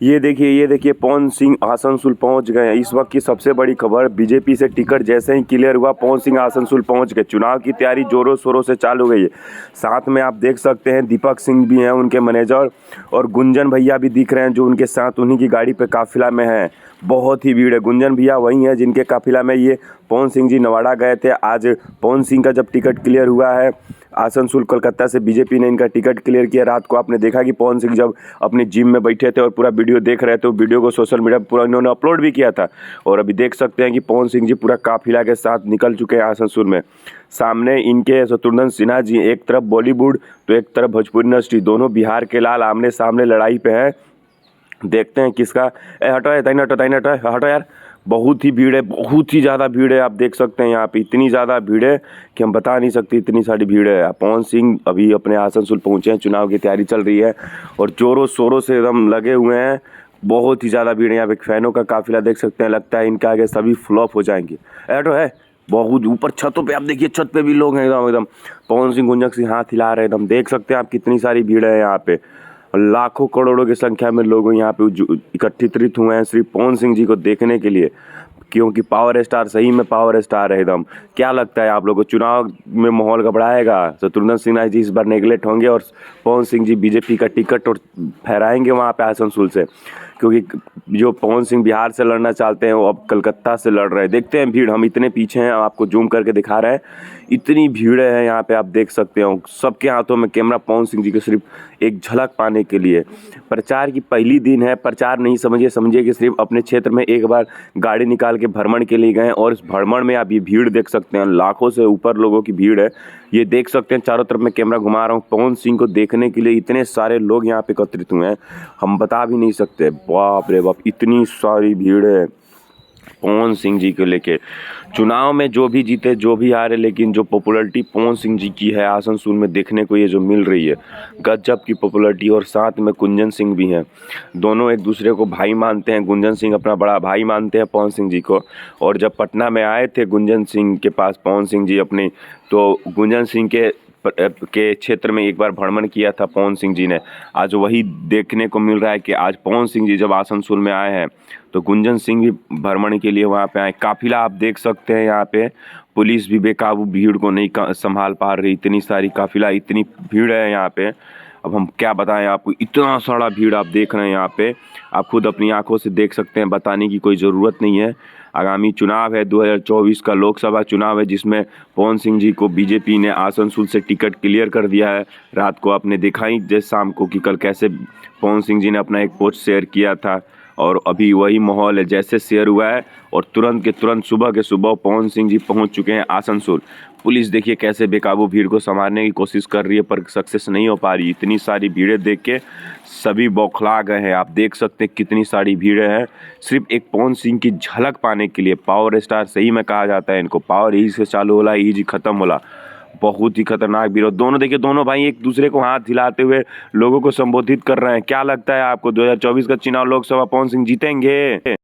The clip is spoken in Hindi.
ये देखिए पवन सिंह आसनसोल पहुंच गए हैं। इस वक्त की सबसे बड़ी खबर, बीजेपी से टिकट जैसे ही क्लियर हुआ पवन सिंह आसनसोल पहुंच गए। चुनाव की तैयारी जोरों शोरों से चालू हो गई है। साथ में आप देख सकते हैं दीपक सिंह भी हैं, उनके मैनेजर, और गुंजन भैया भी दिख रहे हैं जो उनके साथ उन्हीं की गाड़ी पे काफिला में है। बहुत ही भीड़ है। गुंजन भैया वही हैं जिनके काफिला में ये पवन सिंह जी नवाड़ा गए थे। आज पवन सिंह का जब टिकट क्लियर हुआ है आसनसोल कोलकाता से, बीजेपी ने इनका टिकट क्लियर किया। रात को आपने देखा कि पवन सिंह जब अपने जिम में बैठे थे और पूरा वीडियो देख रहे थे, वीडियो को सोशल मीडिया पर पूरा इन्होंने अपलोड भी किया था। और अभी देख सकते हैं कि पवन सिंह जी पूरा काफिला के साथ निकल चुके हैं आसनसोल में। सामने इनके शत्रुघ्न सिन्हा जी, एक तरफ बॉलीवुड तो एक तरफ भोजपुरी इंडस्ट्री, दोनों बिहार के लाल आमने सामने लड़ाई पे हैं। देखते हैं किसका हटो हटो यार। बहुत ही भीड़ है, बहुत ही ज़्यादा भीड़ है। आप देख सकते हैं यहाँ पे इतनी ज़्यादा भीड़ है कि हम बता नहीं सकते, इतनी सारी भीड़ है। पवन सिंह अभी अपने आसनसोल पहुँचे हैं, चुनाव की तैयारी चल रही है और जोरों शोरों से एकदम लगे हुए हैं। बहुत ही ज़्यादा भीड़ है। यहाँ पे फैनों का काफिला देख सकते हैं, लगता है इनके आगे सभी फ्लॉप हो जाएंगे। हटो है बहुत ऊपर छतों पे, आप देखिए छत पे भी लोग हैं एकदम एकदम। पवन सिंह गुंजन सिंह हाथ हिला रहे हैं एकदम। देख सकते हैं आप कितनी सारी भीड़ है यहाँ पे। लाखों करोड़ों की संख्या में लोग यहाँ पे एकत्रित हुए हैं सिर्फ पवन सिंह जी को देखने के लिए, क्योंकि पावर स्टार सही में पावर स्टार है एकदम। क्या लगता है आप लोगों को, चुनाव में माहौल घबराएगा? शत्रुघ्न सिन्हा जी इस बार नेगलेक्ट होंगे और पवन सिंह जी बीजेपी का टिकट और फहराएंगे वहाँ पे आसनसोल से, क्योंकि जो पवन सिंह बिहार से लड़ना चाहते हैं वो अब कलकत्ता से लड़ रहे हैं। देखते हैं भीड़, हम इतने पीछे हैं, आपको जूम करके दिखा रहे हैं। इतनी भीड़ है यहाँ पे, आप देख सकते हो सबके हाथों में कैमरा, पवन सिंह जी को सिर्फ एक झलक पाने के लिए। प्रचार की पहली दिन है, प्रचार नहीं समझिए कि सिर्फ अपने क्षेत्र में एक बार गाड़ी निकाल के भ्रमण के लिए गए, और इस भ्रमण में आप ये भीड़ देख सकते हैं, लाखों से ऊपर लोगों की भीड़ है। ये देख सकते हैं, चारों तरफ मैं कैमरा घुमा रहा हूँ, पवन सिंह को देखने के लिए इतने सारे लोग यहाँ पे एकत्रित हुए हैं, हम बता भी नहीं सकते। बाप रे बाप, इतनी सारी भीड़ है पवन सिंह जी को लेके। चुनाव में जो भी जीते जो भी हारे, लेकिन जो पॉपुलैरिटी पवन सिंह जी की है आसनसोल में देखने को ये जो मिल रही है, गजब की पॉपुलैरिटी। और साथ में गुंजन सिंह भी हैं, दोनों एक दूसरे को भाई मानते हैं। गुंजन सिंह अपना बड़ा भाई मानते हैं पवन सिंह जी को। और जब पटना में आए थे गुंजन सिंह के पास पवन सिंह जी अपने, तो गुंजन सिंह के क्षेत्र में एक बार भ्रमण किया था पवन सिंह जी ने। आज वही देखने को मिल रहा है कि आज पवन सिंह जी जब आसनसोल में आए हैं तो गुंजन सिंह भी भ्रमण के लिए वहाँ पे आए। काफिला आप देख सकते हैं यहाँ पे, पुलिस भी बेकाबू भीड़ को नहीं संभाल पा रही, इतनी सारी काफिला, इतनी भीड़ है यहाँ पे। अब हम क्या बताएं आपको, इतना सारा भीड़ आप देख रहे हैं यहाँ पे, आप खुद अपनी आंखों से देख सकते हैं, बताने की कोई ज़रूरत नहीं है। आगामी चुनाव है 2024 का लोकसभा चुनाव है, जिसमें पवन सिंह जी को बीजेपी ने आसनसोल से टिकट क्लियर कर दिया है। रात को आपने देखा ही जैसे शाम को कि कल कैसे पवन सिंह जी ने अपना एक पोस्ट शेयर किया था, और अभी वही माहौल है जैसे शेयर हुआ है। और तुरंत के तुरंत सुबह के सुबह पवन सिंह जी पहुंच चुके हैं आसनसोल। पुलिस देखिए कैसे बेकाबू भीड़ को संभालने की कोशिश कर रही है, पर सक्सेस नहीं हो पा रही। इतनी सारी भीड़ें देख के सभी बौखला गए हैं। आप देख सकते हैं कितनी सारी भीड़ें हैं, सिर्फ एक पवन सिंह की झलक पाने के लिए। पावर स्टार सही में कहा जाता है इनको, पावर यही से चालू होला यही जी खत्म होला। बहुत ही खतरनाक भीड़। दोनों देखिए, दोनों भाई एक दूसरे को हाथ हिलाते हुए लोगों को संबोधित कर रहे हैं। क्या लगता है आपको 2024 का चुनाव लोकसभा पवन सिंह जीतेंगे?